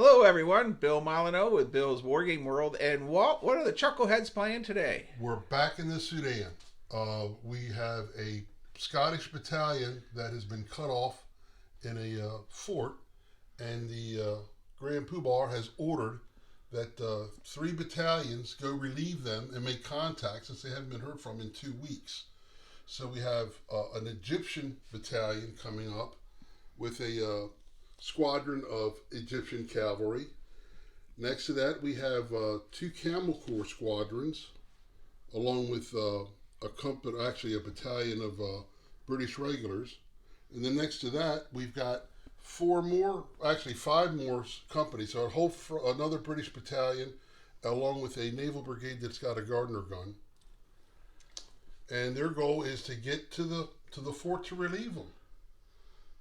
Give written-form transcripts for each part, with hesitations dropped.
Hello, everyone. Bill Molyneux with Bill's Wargame World. And Walt, what are the Chuckleheads playing today? We're back in the Sudan. We have a Scottish battalion that has been cut off in a fort, and the Grand Poobah has ordered that 3 battalions go relieve them and make contact since they haven't been heard from in 2 weeks. So we have an Egyptian battalion coming up with a squadron of Egyptian cavalry. Next to that, we have 2 Camel Corps squadrons, along with a battalion of British regulars. And then next to that, we've got 5 more companies. So another British battalion, along with a naval brigade that's got a Gardner gun. And their goal is to get to the fort to relieve them.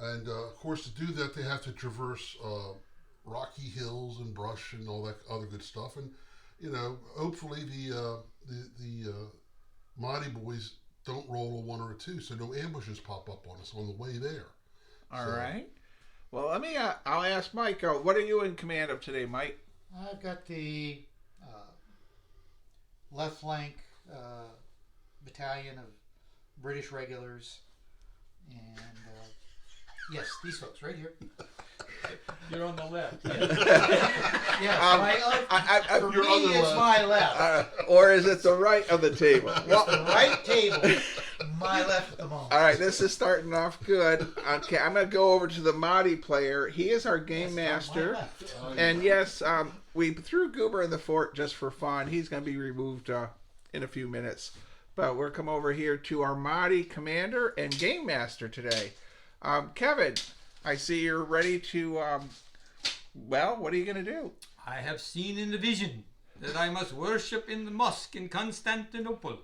And of course, to do that, they have to traverse rocky hills and brush and all that other good stuff. And hopefully the Mighty Boys don't roll a 1 or a 2, so no ambushes pop up on us on the way there. All right. Well, I'll ask Mike. What are you in command of today, Mike? I've got the left flank battalion of British regulars, and yes, these folks right here. You're on the left. Yes, for me, it's my left. Or is it the right of the table? It's the right table, my left at the moment. All right, this is starting off good. Okay, I'm going to go over to the Mahdi player. He is our game master. And yes, we threw Goober in the fort just for fun. He's going to be removed in a few minutes. But we'll come over here to our Mahdi commander and game master today. Kevin, I see you're ready to, what are you going to do? I have seen in the vision that I must worship in the mosque in Constantinople.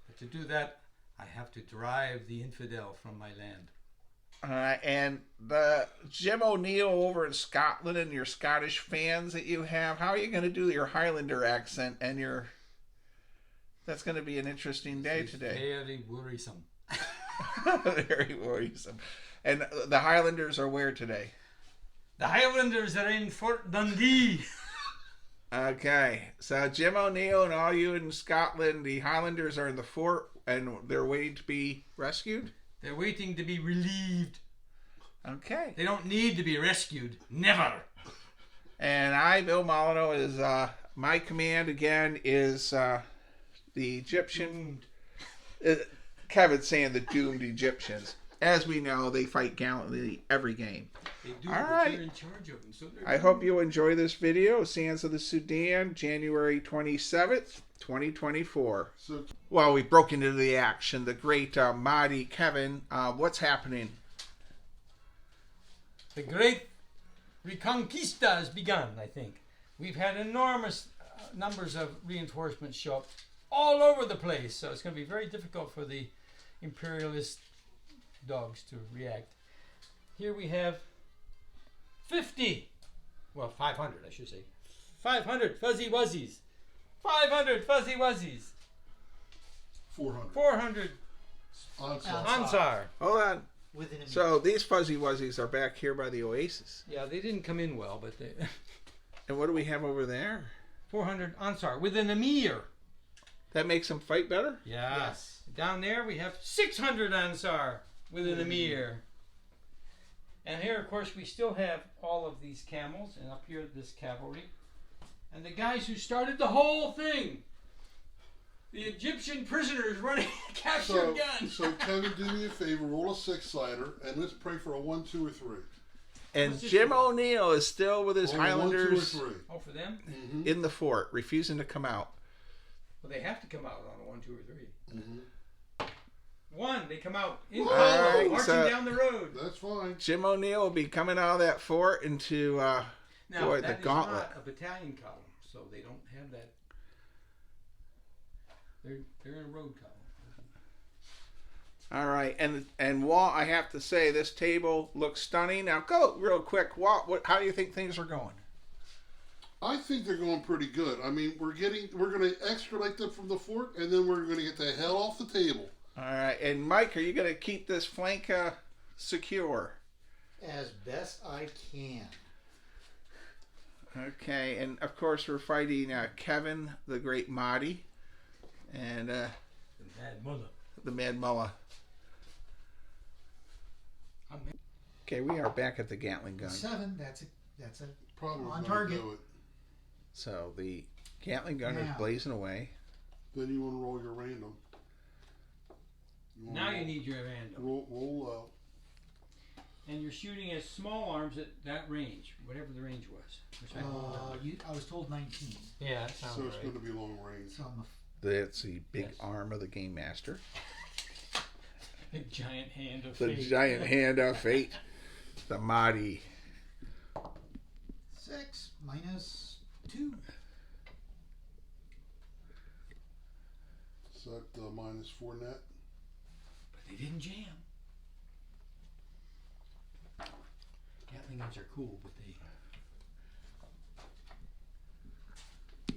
But to do that, I have to drive the infidel from my land. And the Jim O'Neill over in Scotland and your Scottish fans that you have, how are you going to do your Highlander accent and your... That's going to be an interesting day today. Very worrisome. Very worrisome. And the Highlanders are where today? The Highlanders are in Fort Dundee. Okay. So Jim O'Neill and all you in Scotland, the Highlanders are in the fort and they're waiting to be rescued? They're waiting to be relieved. Okay. They don't need to be rescued. Never. And I, Bill Molyneux, is my command again is the Egyptian. Kevin's saying the doomed Egyptians. As we know, they fight gallantly every game. They do, all but right. you're in charge of them. So I hope you enjoy this video. Sands of the Sudan, January 27th, 2024. Well, we broke into the action. The great Mahdi Kevin, what's happening? The great Reconquista has begun, I think. We've had enormous numbers of reinforcements show up all over the place, so it's going to be very difficult for the imperialist dogs to react. Here we have 500, I should say. 500 fuzzy wuzzies. 500 fuzzy wuzzies. 400 Ansar. Hold on. So these fuzzy wuzzies are back here by the oasis. Yeah, they didn't come in well, but they... And what do we have over there? 400 Ansar with an emir. That makes them fight better? Yeah. Yes. Down there we have 600 Ansar with an emir. And here, of course, we still have all of these camels, and up here this cavalry. And the guys who started the whole thing, the Egyptian prisoners running captured guns. So Kevin, do me a favor, roll a 6-sider, and let's pray for a 1, 2, or 3. And Jim O'Neill is still with his Highlanders 1, 2, or 3. Oh, for them? Mm-hmm. In the fort, refusing to come out. Well, they have to come out on a 1, 2, or 3. Mm-hmm. 1, they come out in right, marching down the road. That's fine. Jim O'Neill will be coming out of that fort into now, the gauntlet. Not a battalion column, so they don't have that. They're in a road column. All right, and Walt, I have to say this table looks stunning. Now go real quick, Walt. How do you think things are going? I think they're going pretty good. I mean, we're going to extradite them from the fort, and then we're going to get the hell off the table. All right, and Mike, are you going to keep this flank secure? As best I can. Okay, and of course we're fighting Kevin, the Great Mahdi, and The Mad Mullah. the Mad Mullah. Okay, we are back at the Gatling gun. 7. That's a Probably On gonna target. do it. So the Gatling gun is Now. blazing away. Then you want to roll your random. Now you need your random. roll out. And you're shooting as small arms at that range, whatever the range was. Which I don't know. I was told 19. Yeah, that sounds So it's right. going to be long range. So I'm That's the big Yes. arm of the Game Master. Big giant hand of The fate. giant hand of fate. The Mahdi. 6 minus 2. Is that -4 net? But they didn't jam. Gatling guns are cool, but they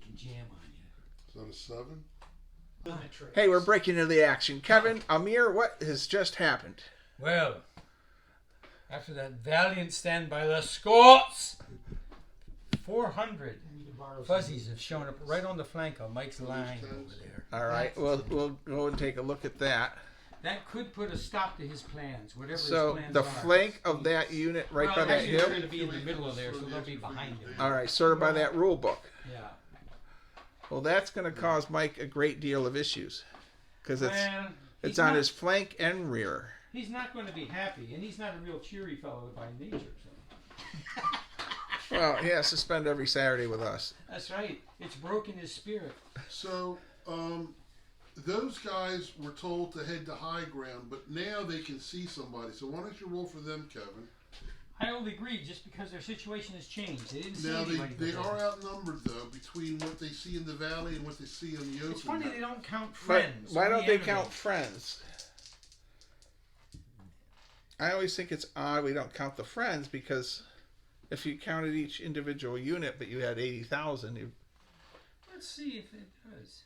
can jam on you. Is that a 7? Hey, we're breaking into the action. Kevin, Amir, what has just happened? Well, after that valiant stand by the Scots, 400 fuzzies have shown up right on the flank of Mike's line over there. All right, we'll go and take a look at that. That could put a stop to his plans, whatever So his plans the are. flank of that unit right by that actually, they're hill. going to be in the middle of there, so they'll be behind him. All right, sort of by that rule book. Yeah. Well, that's going to cause Mike a great deal of issues because it's Well, it's on his flank and rear. He's not going to be happy, and he's not a real cheery fellow by nature. So. Well, he has to spend every Saturday with us. That's right. It's broken his spirit. So, those guys were told to head to high ground, but now they can see somebody. So why don't you roll for them, Kevin? I only agreed just because their situation has changed. They didn't see Now anybody. they before. are outnumbered though between what they see in the valley and what they see on the open. It's funny now. they don't count But friends. why only don't they enemies. count friends? I always think it's odd we don't count the friends because if you counted each individual unit, but you had 80,000, Let's see if it does.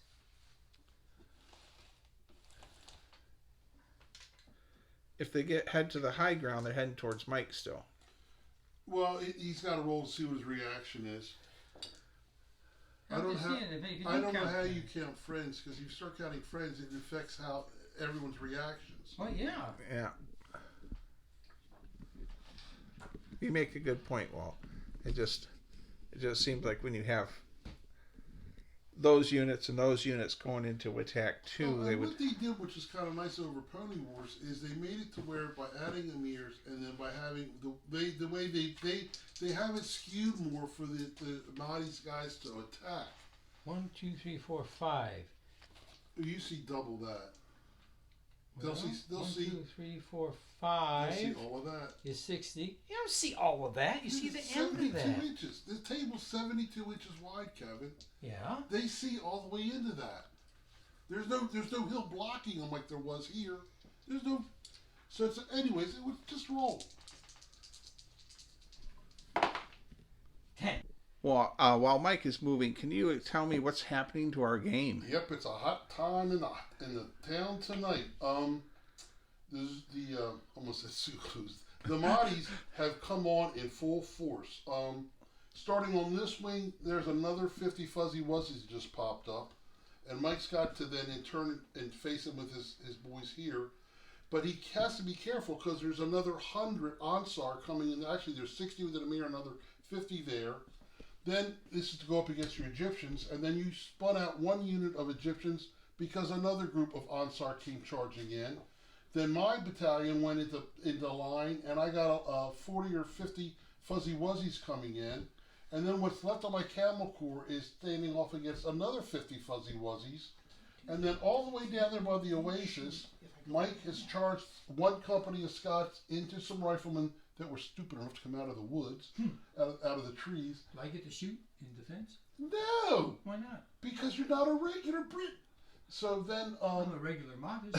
if they head to the high ground, they're heading towards Mike still. Well, he's got to roll to see what his reaction is. I I'm don't just have- saying, if you I don't know count how friends. you count friends because if you start counting friends, it affects how everyone's reactions. Well, yeah. Yeah. You make a good point, Walt. It just seems like when you have those units and those units going into attack two, Well, they and would. what they did, which is kind of nice over Pony Wars, is they made it to where by adding emirs and then by having the way they have it skewed more for the Mahdi's guys to attack. 1, 2, 3, 4, 5. You see double that. They'll see. 1, They'll 2, 3, 4, They'll 5 see all of that. is 60. You don't see all of that. You see the end of 72 that. inches. The table's 72 inches wide, Kevin. Yeah. They see all the way into that. There's no hill blocking them like there was here. There's no. So it's, anyways, it would just roll. 10. Well, while Mike is moving, can you tell me what's happening to our game? Yep, it's a hot time in the town tonight. There's the almost said Sulus. The Mahdi's have come on in full force. Starting on this wing, there's another 50 fuzzy wuzzies just popped up, and Mike's got to then in turn and face him with his boys here. But he has to be careful because there's another 100 Ansar coming in. Actually, there's 60 with an Emir, another 50 there. Then this is to go up against your Egyptians, and then you spun out one unit of Egyptians because another group of Ansar came charging in. Then my battalion went into line, and I got 40 or 50 fuzzy wuzzies coming in. And then what's left of my camel corps is standing off against another 50 fuzzy wuzzies. And then all the way down there by the oasis, Mike has charged one company of Scots into some riflemen that were stupid enough to come out of the woods, out of the trees. Do I get to shoot in defense? No, Why not? because you're not a regular Brit. So then, I'm a regular modest.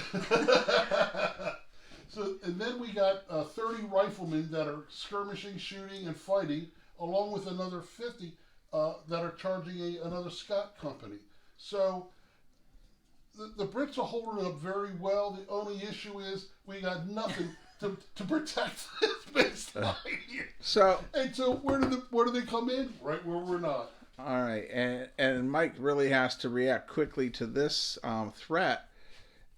so and then we got 30 riflemen that are skirmishing, shooting, and fighting, along with another 50 that are charging another Scot company. So the Brits are holding up very well. The only issue is we got nothing to protect this baseline here. So, And so where do they come in? Right where we're not. all right, and Mike really has to react quickly to this threat.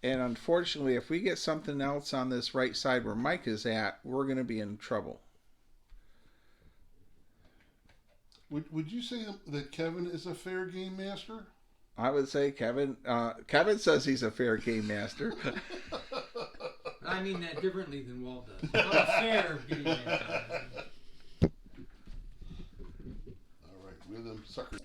And unfortunately, if we get something else on this right side where Mike is at, we're going to be in trouble. Would you say that Kevin is a fair game master? I would say Kevin. Kevin says he's a fair game master. I mean that differently than Walt does. Not a fair game master. All right, we're them suckers.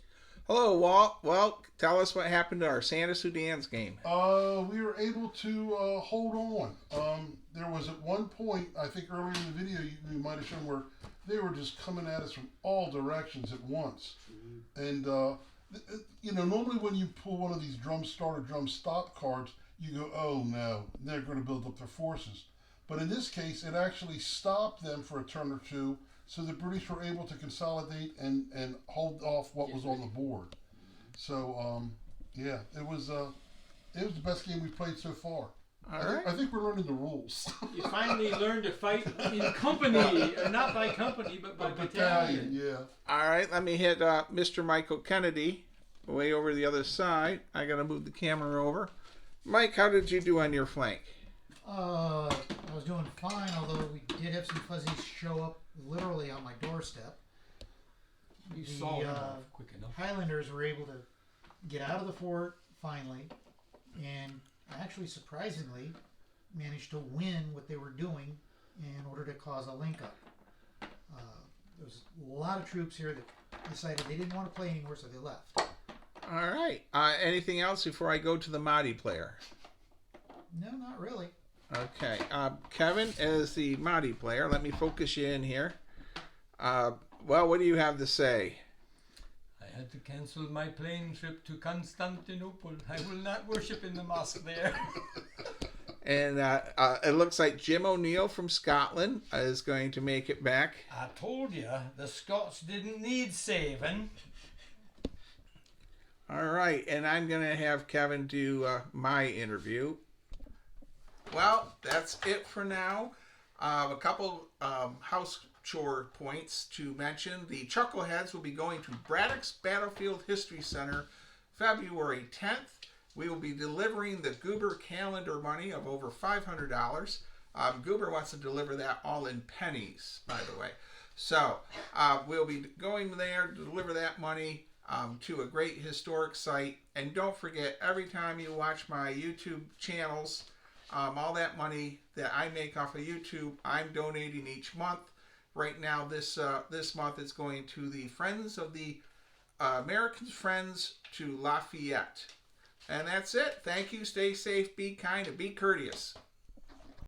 Hello, Walt. Well, tell us what happened to our Santa Sudan's game. We were able to hold on. There was at one point, I think earlier in the video, you might have shown where they were just coming at us from all directions at once. And, normally when you pull one of these drum start or drum stop cards, you go, oh no, they're going to build up their forces. But in this case, it actually stopped them for a turn or two, so the British were able to consolidate and hold off what was on the board. So, it was the best game we've played so far. I think we're learning the rules. You finally learned to fight in company, not by company, but by battalion. Yeah. All right, let me hit Mr. Michael Kennedy way over the other side. I got to move the camera over. Mike, how did you do on your flank? I was doing fine, although we did have some fuzzies show up literally on my doorstep. You saw them off quick enough. Highlanders were able to get out of the fort finally, and actually surprisingly managed to win what they were doing in order to cause a link up. There was a lot of troops here that decided they didn't want to play anymore, so they left. All right. Anything else before I go to the Mahdi player? No, not really. Okay. Kevin is the Mahdi player. Let me focus you in here. Well, what do you have to say? I had to cancel my plane trip to Constantinople. I will not worship in the mosque there. And it looks like Jim O'Neill from Scotland is going to make it back. I told you, the Scots didn't need saving. All right, and I'm going to have Kevin do my interview. Well, that's it for now. A couple house chore points to mention. The Chuckleheads will be going to Braddock's Battlefield History Center February 10th. We will be delivering the Goober calendar money of over $500. Goober wants to deliver that all in pennies, by the way. So we'll be going there to deliver that money to a great historic site. And don't forget, every time you watch my YouTube channels, all that money that I make off of YouTube, I'm donating each month. Right now, this month it's going to the Friends of the American Friends to Lafayette. And that's it. Thank you. Stay safe, be kind, and be courteous.